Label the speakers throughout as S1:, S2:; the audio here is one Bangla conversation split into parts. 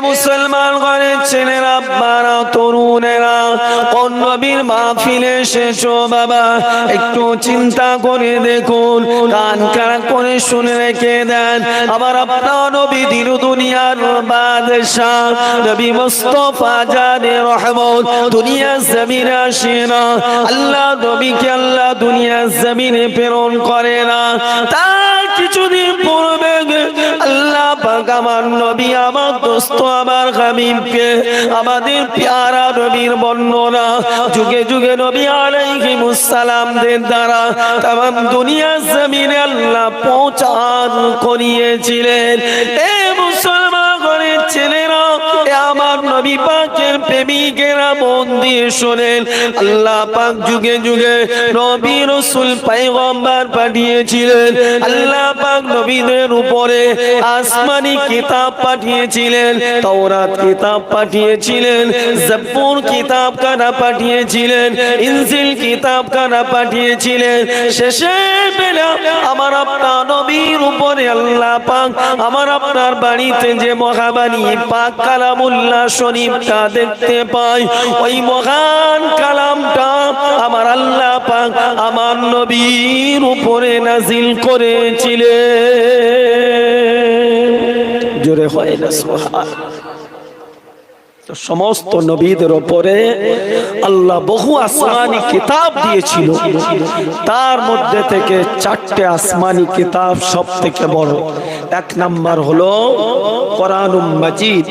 S1: মুসলমান ঘরের ছেলেরা, বারা, তরুণেরা, কোন নবীর মাহফিলে এসেছো বাবা? একটু চিন্তা করে দেখুন, কান খাড়া করে শুনে রেখে দেন। আবার আপনার নবী দিন দুনিয়ার বাদশাহ, নবী মুস্তাফা জানে রহমত, দুনিয়া জমিনে আসে না। আল্লাহ নবীকে আল্লাহ দুনিয়া জমিনে প্রেরণ করে না। তার কিছুদিন পূর্বে আল্লাহ পাক আমার নবী, আমার দোস্ত, আমার হাবিবকে, আমাদের প্যারা নবীর বর্ণনা যুগে যুগে নবী আলাইহিমুস সালামদের দ্বারা তাম দুনিয়া জমিনে আল্লাহ প্রচার করিয়েছিলেন। এ মুসলমান ঘরের ছেলেরা, আমার নবী পাকের প্রেমিকেরা, মন দিয়ে শোনেন। আল্লাহ পাক যুগে যুগে নবী রাসূল পয়গম্বর পাঠিয়েছিলেন। আল্লাহ পাক নবীদের উপরে আসমানি কিতাব পাঠিয়েছিলেন, তাওরাত কিতাব পাঠিয়েছিলেন, জব্বুর কিতাব কানা পাঠিয়েছিলেন, ইনজিল কিতাব কানা পাঠিয়েছিলেন। শেষে বেলা আমার আপনার নবীর উপরে আল্লাহ পাক আমার আপনার বাড়িতে যে মহাবাণী পাক কালামুল্লাহ শরীফটা দেখতে পাই, ওই মহান কালামটা আমার আল্লাহ পাক আমার নবীর উপরে নাজিল করেছিলেন। জোরে হয় না সুবহানাল্লাহ। তো সমস্ত নবীদের উপরে আল্লাহ বহু আসমানি কিতাব দিয়েছিল। তার মধ্যে থেকে 4টে আসমানি কিতাব সব থেকে বড়। 1 নাম্বার হলো কোরআনুল মাজিদ,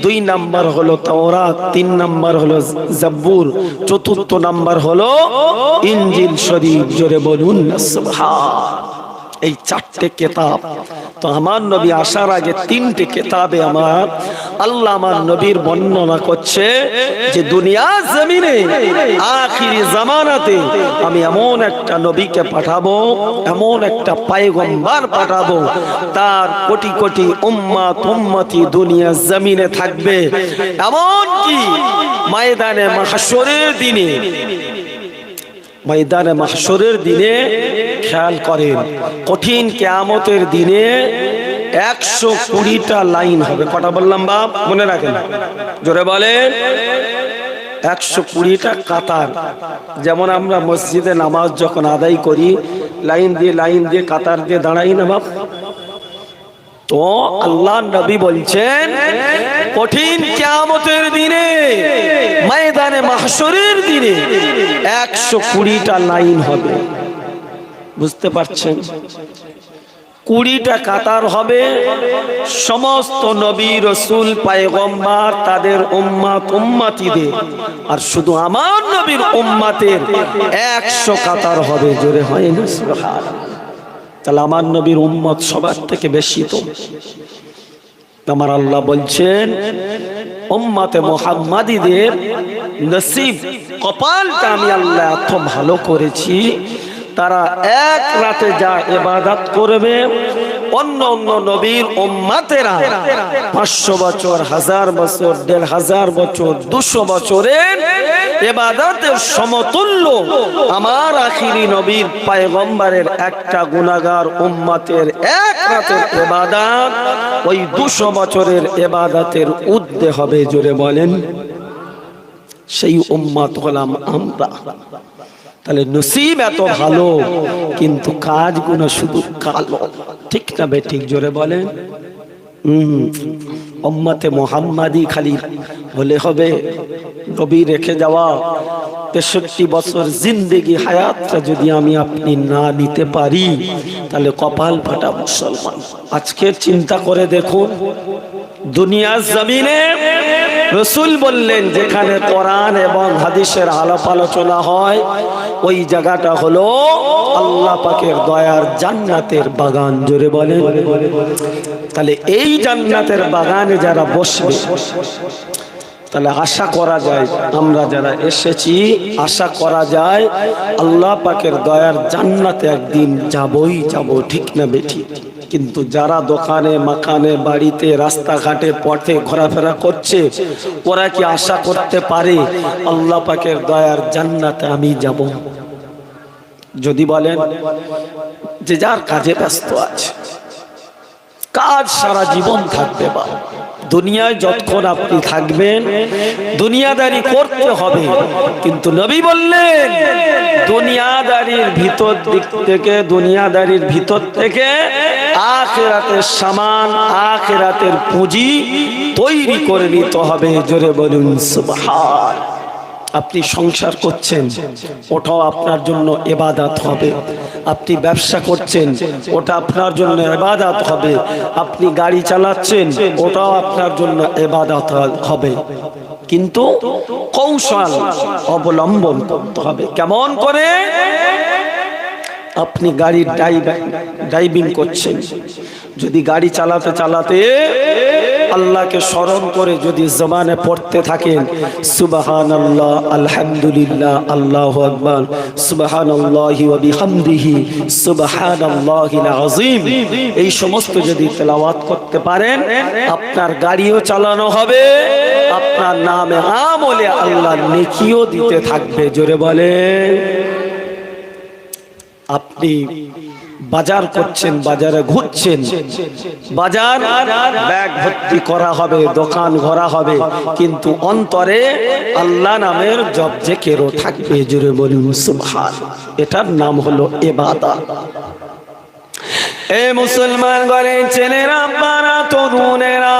S1: 2 নাম্বার হলো তাওরাত, 3 নাম্বার হলো জব্বুর, 4র্থ নাম্বার হলো ইনজিল শরীফ। জোরে বলুন না সুবহানাল্লাহ। এই 4টে কিতাব তো আমার নবী আসার আগে 3টে কিতাবে আমার আল্লাহ আমার নবীর বর্ণনা করছে যে দুনিয়া জমিনে আখিরি জামানাতে আমি এমন একটা নবীকে পাঠাবো, এমন একটা পয়গম্বর পাঠাবো, তার কোটি কোটি উম্মত উম্মতি দুনিয়া জমিনে থাকবে। এমন কি ময়দানে মাহশরের দিনে, ময়দানে মাহশরের দিনে খেয়াল করেন, কঠিন কিয়ামতের দিনে 120টা লাইন হবে। কটা বললাম বাপ? মনে রাখেন, জোরে বলেন। 120টা কাতার। যেমন আমরা মসজিদে নামাজ যখন আদায় করি, লাইন দিয়ে কাতার দিয়ে দাঁড়াই না বাপ? তো আল্লাহ নবী বলছেন কঠিন কিয়ামতের দিনে, ময়দানে মাহশরের দিনে 120টা লাইন হবে। বুঝতে পারছেন? 20টা কাতার হবে। সমস্ত নবী রাসূল পয়গম্বর তাদের উম্মত উম্মতিদের, আর শুধু আমার নবীর উম্মতের 100 কাতার হবে। জোরে হয় না সুবহানাল্লাহ। তাহলে আমার নবীর উম্মত সবার থেকে বেশি। তো আমার আল্লাহ বলছেন উম্মতে মুহাম্মাদীদের নসিব, কপালটা আমি আল্লাহ এত ভালো করেছি, তারা এক রাতে যা ইবাদত করবে, অন্য অন্য নবীর উম্মতেরা 500 বছর, 1000 বছর, 1500 বছর, 200 বছরের ইবাদতের সমতুল্য আমার আখিরি নবীর পয়গম্বরের একটা গুনাহগার উম্মতের এক রাতের ইবাদত ওই 200 বছরের ইবাদতের ঊর্ধ্বে হবে। জোরে বলেন। সেই উম্মত হলাম আমরা। তাহলে নসিব এত ভালো, কিন্তু কাজগুলো শুধু কালো। ঠিক না বেঠিক? জোরে বলেন। উম্মতে মুহাম্মাদি খালি বলে হবে? নবী রেখে যাওয়া 63 বছর জিন্দেগি হায়াতটা যদি আমি আপনি না নিতে পারি, তাহলে কপাল ফাটা মুসলমান। আজকের চিন্তা করে দেখুন, দুনিয়ার জমিনে রাসূল বললেন যেখানে কোরআন এবং হাদিসের আলাপ আলোচনা হয়, ওই জায়গাটা হলো আল্লাহ পাকের দয়ার জান্নাতের বাগান। জোরে বলেন। তাহলে এই জান্নাতের বাগানে যারা বসবে, তাহলে আশা করা যায়, আমরা যারা এসেছি আশা করা যায় আল্লাহ পাকের দয়ার জান্নাতে একদিন যাবই যাব। ঠিক না বেঠি? কিন্তু যারা দোকানে মাকানে বাড়িতে রাস্তাঘাটে পথে ঘোরাফেরা করছে, ওরা কি আশা করতে পারে আল্লাহ পাকের দয়ার জান্নাতে আমি যাব? যদি বলেন যে যার কাজে ব্যস্ত আছে, কাজ সারা জীবন থাকবে বা দুনিয়ায় যতক্ষণ আপনি থাকবেন দুনিয়াদারি করতে হবে, কিন্তু নবী বললেন দুনিয়াদারির ভিতর থেকে আখিরাতের সামান, আখিরাতের পুঁজি তৈরি করে নিতে হবে। জোরে বলুন সুবহান। আপনি সংসার করছেন, ওটাও আপনার জন্য ইবাদত হবে। আপনি ব্যবসা করছেন, ওটা আপনার জন্য ইবাদত হবে। আপনি গাড়ি চালাচ্ছেন, ওটাও আপনার জন্য ইবাদত হবে। কিন্তু কৌশল অবলম্বন করতে হবে। কেমন করে? আপনি গাড়ির ড্রাইভিং করছেন, যদি গাড়ি চালাতে চালাতে আল্লাহকে স্মরণ করে যদি জবানে পড়তে থাকেন সুবহানাল্লাহ, আলহামদুলিল্লাহ, আল্লাহু আকবার, সুবহানাল্লাহি ওয়া বিহামদিহি, সুবহানাল্লাহিল আযীম, এই সমস্ত যদি তেলাওয়াত করতে পারেন আপনার গাড়িও চালানো হবে, আপনার নামে আমলে আল্লাহ নেকিও দিতে থাকবে। জোরে বলে। আপনি বাজার করছেন, বাজারে ঘুরছেন, বাজার ব্যাগ ভর্তি করা হবে, দোকান ঘোরা হবে, কিন্তু অন্তরে আল্লাহ নামের জপ জিকিরও থাকবে। জোরে বলুন সুবহান। এটার নাম হলো ইবাদত। এ মুসলমান ঘরের ছেলেরা, বারা, তরুণেরা,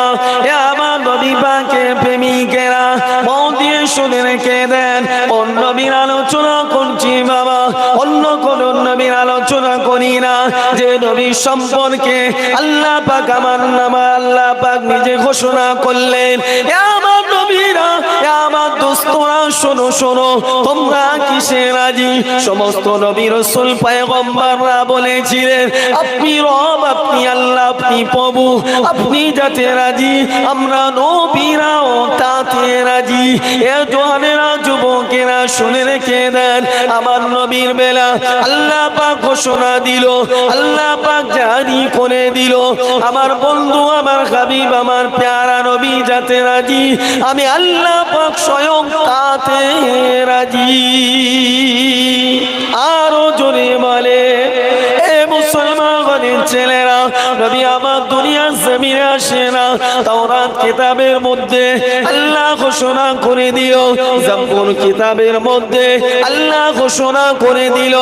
S1: এ আমার নবী পাকের প্রেমিকেরা, মন দিয়ে শুনে রেখে দেন। অন্য নবীর আলোচনা করছি বাবা, অন্য কোন নবীর আলোচনা করি না। যে নবী সম্পর্কে আল্লাহ পাক আমার নামে আল্লাহ পাক নিজে ঘোষণা করলেন, এ আমার নবীরা, এ আমার দোস্তরা, শোনো শোনো, তোমরা কিসে রাজি? সমস্ত নবী রাসূল পয়গম্বররা বলেছিলেন আপনি রব, আপনি আল্লাহ, আপনি প্রভু, আপনি যাতে রাজি আমরা নবীরাও তাতে রাজি। এ জওয়ানেরা, যুবকেরা শুনে রেখে দেন, আমার নবীর বেলা আল্লাহ পাক ঘোষণা দিল, আল্লাহ পাক জারি করে দিল, আমার বন্ধু, আমার হাবিব, আমার প্যারা নবী যাতে রাজি আমি আল্লাহ পাক স্বয়ং তাতে রাজি। আরো জোরে বলে। এ মুসলমান ছেলেরা, নবী আমার দুনিয়ার জমিনে আসে না, তাওরাত কিতাবের মধ্যে আল্লাহ ঘোষণা করে দিল, জাবুর কিতাবের মধ্যে আল্লাহ ঘোষণা করে দিল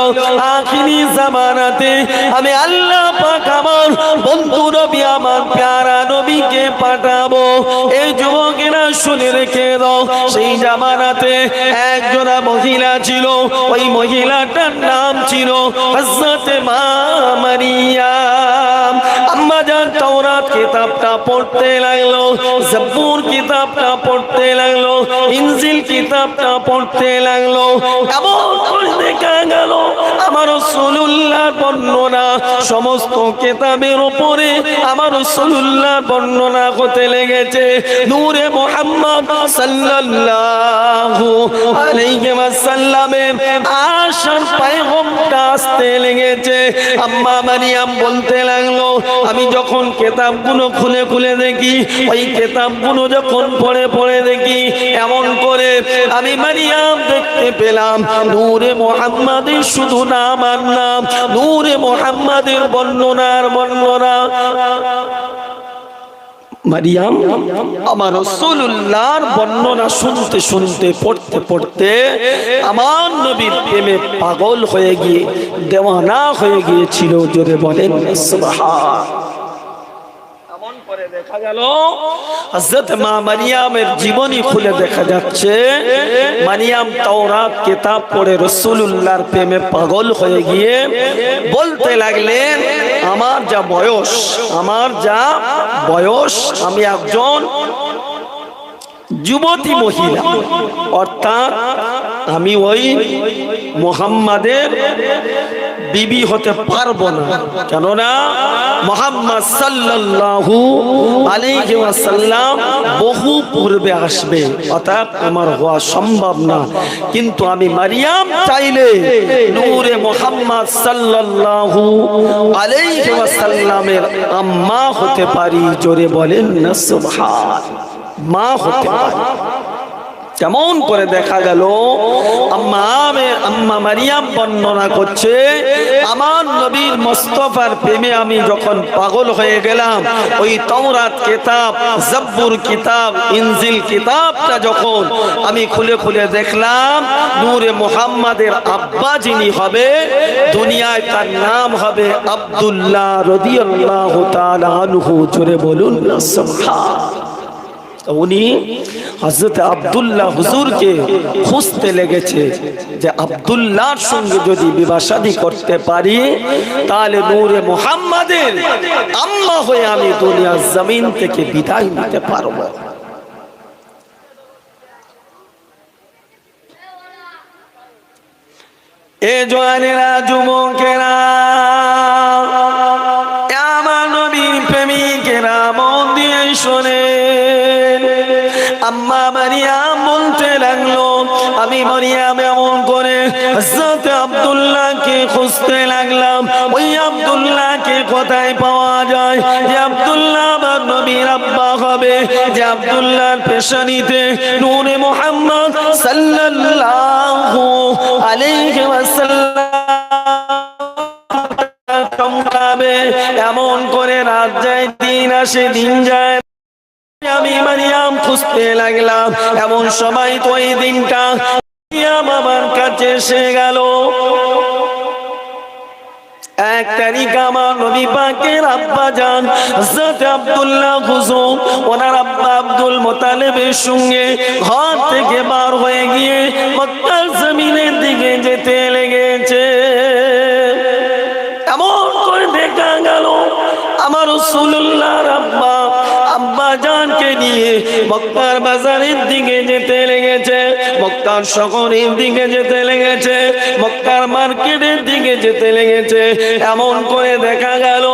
S1: আখিরি জামানাতে আমি আল্লাহ পাক আমার বন্ধু নবী, আমার প্যারা নবীকে পাঠাবো। এই যুবকেরা শুনে রেখে দাও, সেই জামানাতে একজনা মহিলা ছিল, ওই মহিলাটার নাম ছিল হযরত মা মারিয়াম। আম্মা জান তাওরাত কিতাবটা পড়তে লাগলো, জাবুর কিতাবটা পড়তে লাগলো, ইনজিল কিতাবটা পড়তে লাগলো। এমন করে দেখা গেল আমার রাসূলুল্লাহর বর্ণনা সমস্ত কিতাবের উপরে আমার রাসূলুল্লাহর বর্ণনা হতে লেগেছে। নূরে মুহাম্মদ সাল্লাল্লাহু আলাইহি ওয়াসাল্লামের আশার পয়গমটা আসতে লেগেছে। আম্মা মারিয়াম বলতে লাগলো, আমি যখন কিতাবগুলো খুলে খুলে দেখি, ওই কিতাবগুলো যখন পড়ে পড়ে দেখি, এমন করে আমি মারিয়াম দেখতে পেলাম নূরে মুহাম্মাদের শুধু নাম আর নাম, নূরে মুহাম্মাদের বর্ণনার বর্ণনা। মারিয়াম আমার রাসূলুল্লাহর বর্ণনা শুনতে শুনতে পড়তে পড়তে আমার নবীর প্রেমে পাগল হয়ে গিয়ে দেওয়ানা হয়ে গিয়েছিল। জোরে বলেন সুবহান। এমন করে দেখা গেল হযরত মা মারিয়ামের জীবনী খুলে দেখা যাচ্ছে মারিয়াম তাওরাত কিতাব পড়ে রাসূলুল্লাহর প্রেমে পাগল হয়ে গিয়ে বলতে লাগলেন, আমার যা বয়স, আমার যা বয়স, আমি একজন যুবতী মহিলা, অর্থাৎ আমি ওই মুহাম্মাদের বিবি হতে পারবো না, কেননা মুহাম্মদ সাল্লাল্লাহু আলাইহি ওয়াসাল্লাম বহু পূর্বে আসবে, অর্থাৎ আমার হওয়া সম্ভব না। কিন্তু আমি মারিয়াম চাইলে নূরে মুহাম্মদ সাল্লাল্লাহু আলাইহি ওয়াসাল্লামের আম্মা হতে পারি। জোরে বলেন না সুবহান। মা হতে পারি। যেমন করে দেখা গেল আম্মা মারিয়াম বর্ণনা করছে, আমার নবীর মুস্তাফার প্রেমে আমি যখন পাগল হয়ে গেলাম, ওই তাওরাত কিতাব, জাব্বুর কিতাব, ইনজিল কিতাবটা যখন আমি খুলে খুলে দেখলাম, নূরে মুহাম্মাদের আব্বা যিনি হবে দুনিয়ায় তার নাম হবে আব্দুল্লাহ রাদিয়াল্লাহু তাআলা আনহু। জোরে বলুন না সুবহান। উনি হযরত আব্দুল্লাহ হুজুরকে খুঁজতে লেগেছে যে আব্দুল্লাহর সঙ্গে যদি বিবাহ শাদী করতে পারি তাহলে নূরে মুহাম্মাদের আম্মা হয়ে আমি দুনিয়ার জমিন থেকে বিদায় নিতে পারব। এ জওয়ানেরা, যুবকেরা, আমার নবীর প্রেমিকেরা, মন দিয়ে শোনে। আম্মা মারিয়াম বলতে লাগলো, আমি মারিয়াম এমন করে হযরত আব্দুল্লাহকে খুঁজতে লাগলাম। ওই আব্দুল্লাহকে কোথায় পাওয়া যায় যে আব্দুল্লাহ আমার নবীর আব্বা হবে, যে আব্দুল্লাহর পেশানিতে নূরে মুহাম্মদ সাল্লাল্লাহু আলাইহি ওয়াসাল্লাম চমকাবে। এমন করে রাত যায়, দিন আসে, দিন যায়, আমি মারিয়াম খুঁজতে লাগলাম। এমন সময় তো এই দিনটা মারিয়াম আমার কাছে এসে গেল। 1 তারিখ আমার নবী পাকের আব্বা জান হযরত আব্দুল্লাহ হুজুর ওনার আব্বা আব্দুল মুত্তালিবের সঙ্গে ঘর থেকে বার হয়ে গিয়ে মক্কার জমিনের দিকে যেতে লেগেছে। এমন করে দেখা গেল আমার রাসূলুল্লাহর আব্বা জানকে নিয়ে মক্কার বাজারের দিকে যেতে লেগেছে, মক্কার শহরের দিকে যেতে লেগেছে, মক্কার মার্কেটের দিকে যেতে লেগেছে। এমন করে দেখা গেল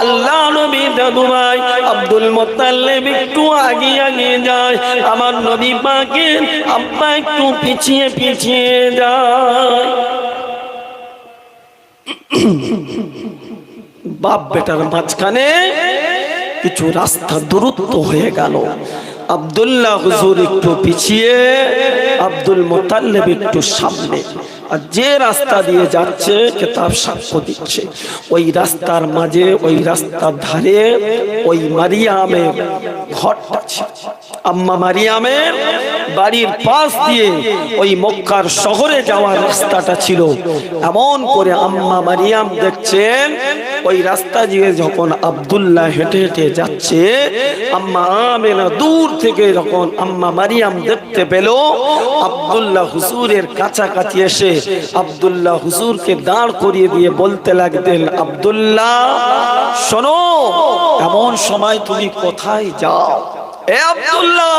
S1: আল্লাহ নবীর দাদু ভাই আব্দুল মুত্তালিব একটু আগিয়ে যায়, আমার নবী পাকের আব্বা একটু পিছিয়ে পিছিয়ে যায়। বাপ বেটার মাঝখানে কিছু রাস্তা দূরত্ব হয়ে গেল। আব্দুল্লাহ হুজুর একটু পিছিয়ে, আব্দুল মুত্তালিব একটু সামনে। আর যে রাস্তা দিয়ে যাচ্ছে কিতাব সাক্ষ্য দিচ্ছে, ওই রাস্তার মাঝে, ওই রাস্তার ধারে ওই মারিয়ামের ঘরটা ছিল। আম্মা মারিয়ামের বাড়ির পাশ দিয়ে ওই মক্কার শহরে যাওয়ার রাস্তাটা ছিল। এমন করে আম্মা মারিয়াম দেখছেন, ওই রাস্তা দিয়ে যখন আব্দুল্লাহ হেঁটে হেঁটে যাচ্ছে, আম্মা আমেনা দূর থেকে যখন আম্মা মারিয়াম দেখতে পেল, আব্দুল্লাহ হুজুরের কাছাকাছি এসে আব্দুল্লাহ হুজুরকে দাঁড় করিয়ে দিয়ে বলতে লাগলেন, আব্দুল্লাহ শোনো, এমন সময় তুমি কোথায় যাও? এ আব্দুল্লাহ,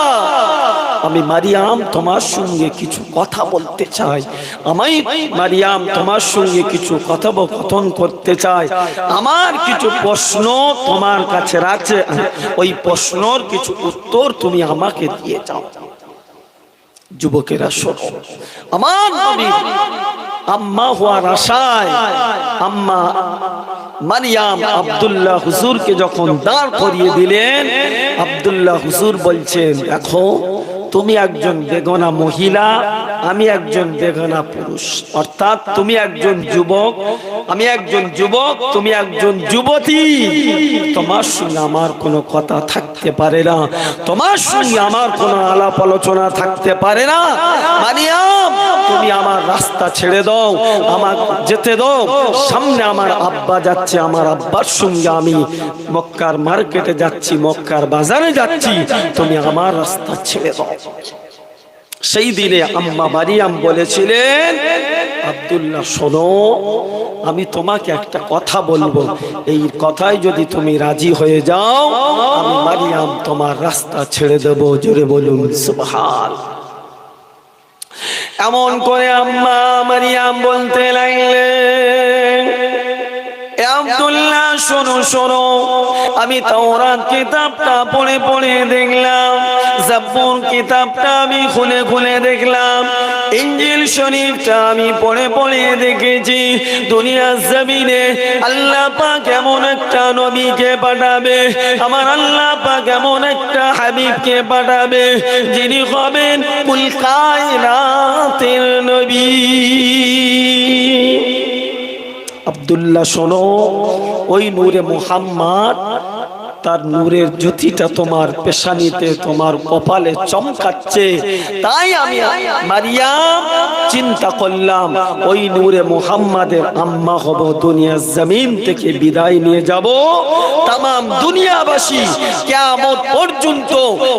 S1: আমি মারিয়াম তোমার সঙ্গে কিছু কথা বলতে চাই। আমি মারিয়াম তোমার সঙ্গে কিছু কথোপকথন করতে চাই। আমার কিছু প্রশ্ন তোমার কাছে আছে, ওই প্রশ্নের কিছু উত্তর তুমি আমাকে দিয়ে যাও। যুবকেরা শোনো, আমার নবী আম্মা হওয়ার আশায় আম্মা মারিয়াম আব্দুল্লাহ হুজুরকে যখন দাঁড় করিয়ে দিলেন, আব্দুল্লাহ হুজুর বলছেন, দেখো তুমি একজন বেগনা মহিলা, আমি একজন বেগনা পুরুষ। অর্থাৎ তুমি একজন যুবক, আমি একজন যুবক, তুমি একজন যুবতী। তোমার সঙ্গে আমার কোনো কথা থাকতে পারে না, তোমার সঙ্গে আমার কোনো আলাপ আলোচনা থাকতে পারে না। মারিয়াম, তুমি আমার রাস্তা ছেড়ে দাও, আমার যেতে দাও। সামনে আমার আব্বা যাচ্ছে, আমার আব্বার সঙ্গে আমি মক্কার মার্কেটে যাচ্ছি, মক্কার বাজারে যাচ্ছি, তুমি আমার রাস্তা ছেড়ে দাও। সেই দিনে আম্মা মারিয়াম বলেছিলেন, আব্দুল্লাহ শোনো, আমি তোমাকে একটা কথা বলবো, এই কথায় যদি তুমি রাজি হয়ে যাও, আমি মারিয়াম তোমার রাস্তা ছেড়ে দেব। জোরে বলুন সুবহান। এমন করে আম্মা মারিয়াম বলতে লাগলেন, আব্দুল্লাহ শোনো শোনো, আমি তাওরাত কিতাবটা পড়ে পড়ে দেখলাম, জাবুর কিতাবটা আমি খুলে খুলে দেখলাম, ইনজিল শরীফটা আমি পড়ে পড়ে দেখেছি। দুনিয়ার জমিনে আল্লাহ পাক এমন একটা নবীকে পাঠাবে, আমার আল্লাহ পাক এমন একটা হাবিবকে পাঠাবে, যিনি হবেন কুল কায়নাতের নবী। আব্দুল্লাহ শোনো, ওই নূরে মুহাম্মদ, তার নূরের জ্যোতিটা তোমার পেশানিতে, তোমার কপালে চমকাচ্ছে। তাই আমি মারিয়াম চিন্তা করলাম, ওই নূরে মুহাম্মাদের আম্মা হব, দুনিয়ার জমিন থেকে বিদায় নিয়ে যাব। তামাম দুনিয়াবাসী কিয়ামত পর্যন্ত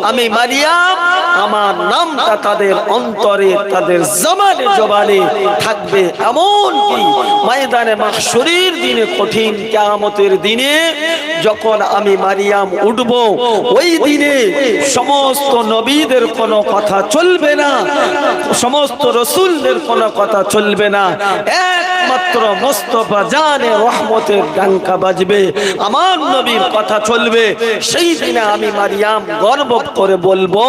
S1: আমি মারিয়াম, আমার নামটা তাদের অন্তরে, তাদের জবানে জবানে থাকবে। এমন কি ময়দানে মাহশরের দিনে, কঠিন কিয়ামতের দিনে যখন আমি মারিয়াম উঠব, ওই দিনে সমস্ত নবীদের কোনো কথা চলবে না, সমস্ত রসুলদের কোনো কথা চলবে না, একমাত্র মুস্তাফা জানে রহমতের ডাঙ্কা বাজবে, আমার নবীর কথা চলবে। সেই দিনে আমি মারিয়াম গর্ব করে বলবো,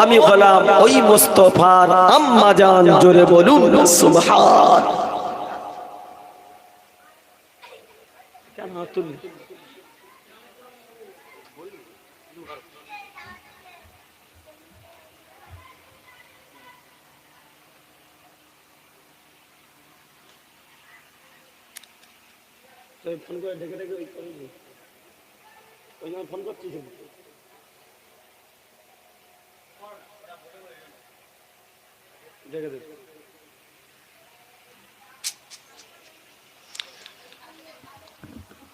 S1: আমি হলাম ওই মুস্তাফার আম্মা জান। জোরে বলুন সুবহান। ফোন করে ডেকে ডেকে ওই ফোন করছি।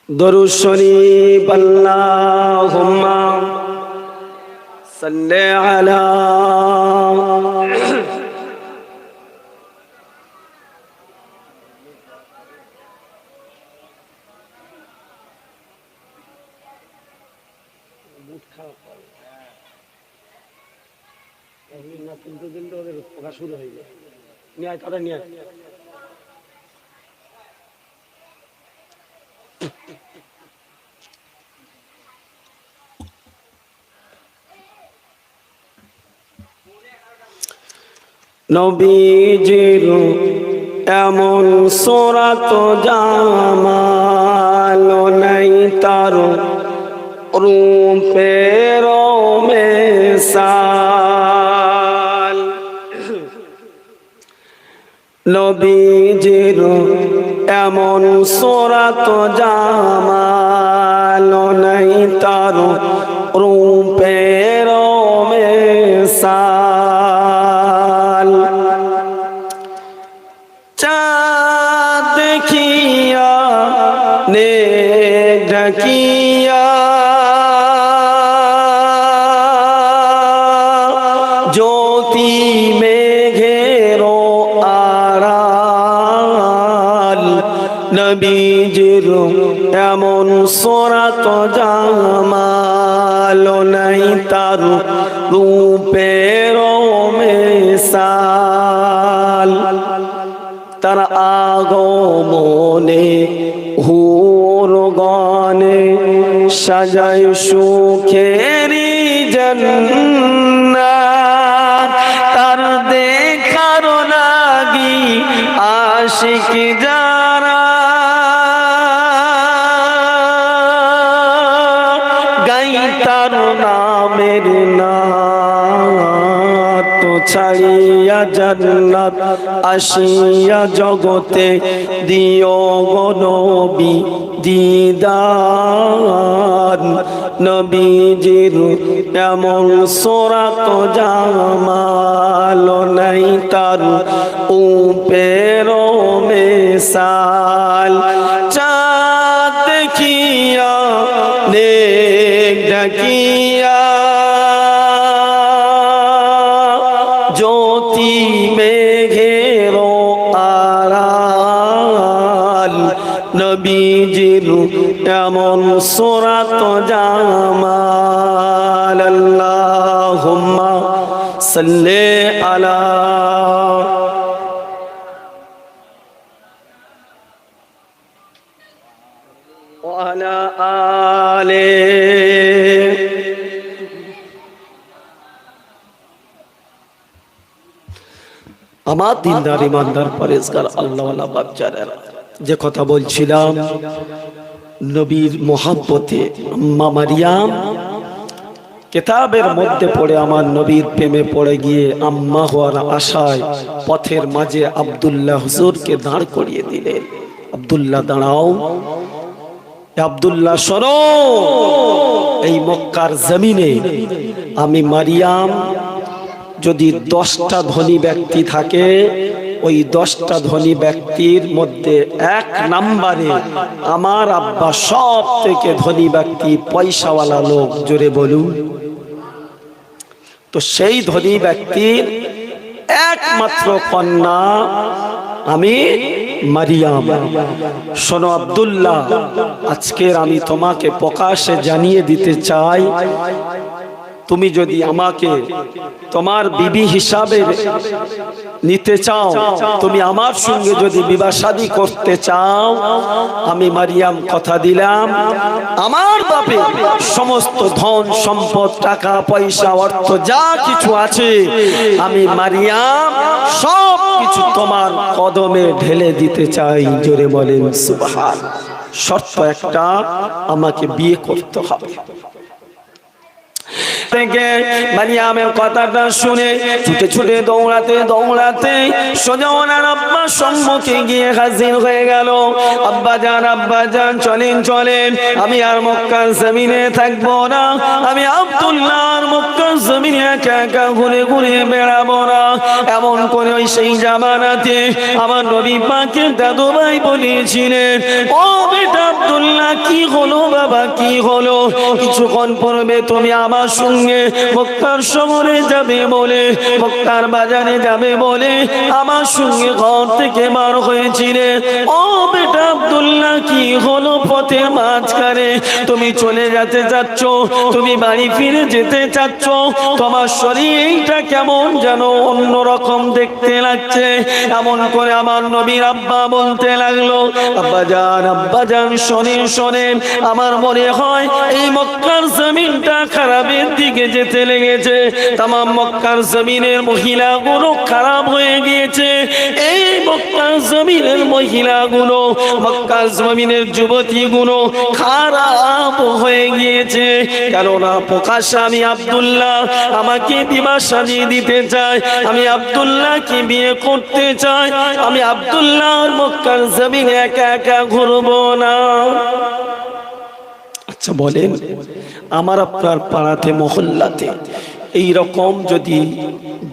S1: দরুদ শরীফ আল্লাহুম্মা সাল্লি আলা শুরু হয়ে যায়। নিয়ে তারা নিয়ে নবীজির এমন সুরাত জামাল নাই, তার রূপের মিসাল। নবীজির এমন সুরাত জামাল নাই, তার রূপের মিসাল। চাঁদ দেখিয়া নেক ঢাকিয়া, জ্যোতি মেঘের আড়াল। নবীজির এমন সুরাত জামাল নাই, তার রূপের মিসাল। তার আগমনে হুর গানে সাজায় সুখেরি জান্নাত। তার দেখার লাগি আশিক যারা, গাই তার নামের নাত। ছাড়িয়া জান্নাত আসিয়া জগতে দিও গো নবী দিদার। নবীজির এমন সুরাত জামাল নাই, তার রূপের মিসাল। চাঁদ দেখিয়া নেক ঢাকিয়া, জ্যোতি মেঘের আড়াল। নবীজির এমন সুরাত জামাল। আল্লাহুম্মা সাল্লি আলা আমার দিনদার ইমানদার পরেজগার আল্লাহওয়ালা বাচ্চারা, যে কথা বলছিলাম নবীর মোহাব্বতে আম্মা মারিয়াম কিতাবের মধ্যে পড়ে আমার নবীর প্রেমে পড়ে গিয়ে আম্মা হওয়ার আশায় পথের মাঝে আব্দুল্লাহ হুজুরকে দাঁড় করিয়ে দিলেন। আব্দুল্লাহ দাঁড়াও, আব্দুল্লাহ শোনো, এই মক্কার জমিনে আমি মারিয়াম, যদি 10টা ধনী ব্যক্তি থাকে, ওই 10টা ধনী ব্যক্তির মধ্যে 1 নম্বরে আমার আব্বা সব থেকে ধনী ব্যক্তি, পয়সাওয়ালা লোক, জোরে বলুন। তো সেই ধনী ব্যক্তির একমাত্র কন্যা আমি মারিয়াম। শোনো আব্দুল্লাহ, আজকের আমি তোমাকে প্রকাশ্যে জানিয়ে দিতে চাই, তুমি যদি আমাকে তোমার বিবি হিসাবে নিতে চাও, তুমি আমার সঙ্গে যদি বিবাহ শাদী করতে চাও, আমি মারিয়াম কথা দিলাম, আমার বাপে সমস্ত ধন সম্পদ, টাকা পয়সা, অর্থ যা কিছু আছে, আমি মারিয়াম সব কিছু তোমার কদমে ঢেলে দিতে চাই। জোরে বলেন সুবহান। শর্ত একটা, আমাকে বিয়ে করতে হবে। থেকে মারিয়ামের কথাটা শুনে ছুটে ছুটে দৌড়াতে দৌড়াতে সোজা ওনার আব্বার সম্মুখে গিয়ে হাজির হয়ে গেল। আব্বা যান চলেন চলেন, আমি আর মক্কার জমিনে থাকবো না, আমি আব্দুল্লাহর মক্কার জমিনে একা একা ঘুরে ঘুরে বেড়াবো না। এমন করে ওই সেই জামানাতে আমার নবী পাকের দাদু ভাই বলেছিলেন, ও বেটা আব্দুল্লাহ, কি হলো বাবা, কি হলো? কিছুক্ষণ পূর্বে তুমি আমার সঙ্গে মক্কার শহরে যাবে বলে, মক্কার বাজারে যাবে বলে আমার সঙ্গে ঘর থেকে বার হয়েছিলে। ও বেটা আব্দুল্লাহ, কি হলো? পথের মাঝখানে তুমি চলে যেতে চাচ্ছ, তুমি বাড়ি ফিরে যেতে চাচ্ছ, তোমার শরীরটা কেমন যেন অন্যরকম দেখতে লাগছে। এমন করে আমার নবীর আব্বা বলতে লাগলো, আব্বা যান শোনেন শোনেন, আমার মনে হয় এই মক্কার জমিনটা খারাপের দিকে যেতে লেগেছে। তামাম মক্কার জমিনের মহিলাগুলো খারাপ হয়ে গিয়েছে। এই মক্কার জমিনের মহিলাগুলো, মক্কার জমিনের যুবতীগুলো খারাপ হয়ে গিয়েছে। কেননা প্রকাশ্যে আমি আব্দুল্লাহ, আমাকে বিবাহ সাজিয়ে দিতে চাই, আমি আব্দুল্লাহকে বিয়ে করতে চাই, আমি আব্দুল্লাহর মক্কার জমিনে একা একা ঘুরবো না। আচ্ছা বলেন, আমার আপনার পাড়াতে মহল্লাতে এই রকম যদি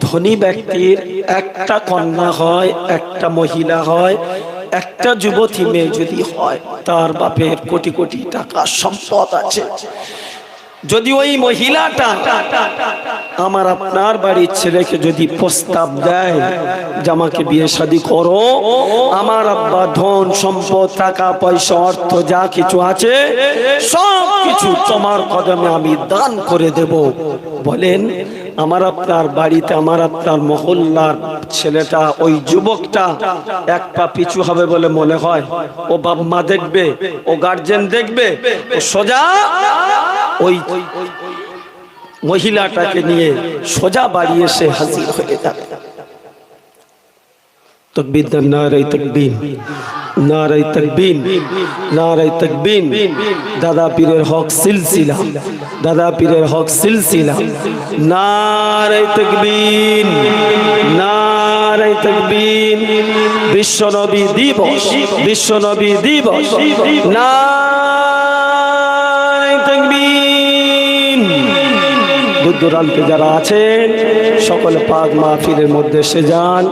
S1: ধনী ব্যক্তির একটা কন্যা হয়, একটা মহিলা হয়, একটা যুবতী মেয়ে যদি হয়, তার বাপের কোটি কোটি টাকা সম্পদ আছে, যদি ওই মহিলাটা আমার আপনার বাড়ির ছেলেকে যদি প্রস্তাব দেয় যে আমাকে বিয়ে শাদী করো, আমার আব্বা ধন সম্পদ, টাকা পয়সা, অর্থ যা কিছু আছে সব কিছু তোমার কদমে আমি দান করে দেব, বলেন আমার আপনার বাড়িতে, আমার আপনার মহল্লার ছেলেটা, ওই যুবকটা এক পা পিছু হবে বলে মনে হয়? ও বাবা মা দেখবে, ও গার্জেন দেখবে, ও সোজা ওই মহিলাটাকে নিয়ে সোজা বাড়ি এসে হাজির হয়ে যাবে। তাকবীর, নারে তাকবীর, নারে তাকবীর, নারে তাকবীর। দাদা পীরের হক সিলসিলা, দাদা পীরের হক সিলসিলা, নারে তাকবীর, নারে তাকবীর। বিশ্ব নবী দিবস, বিশ্ব নবী দিবস, নারে তাকবীর। দূরান্তে যারা আছেন সকলে পাক মাহফিলের মধ্যে এসে যান,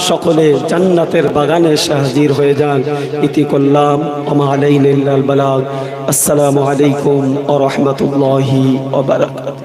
S1: সকলে জান্নাতের বাগানে এসে হাজির হয়ে যান। ইতি করলাম, ওয়া আলাইনা ইল্লাল বালাগ। আসসালামু আলাইকুম ওয়া রাহমাতুল্লাহি ওয়া বারাকাতুহু।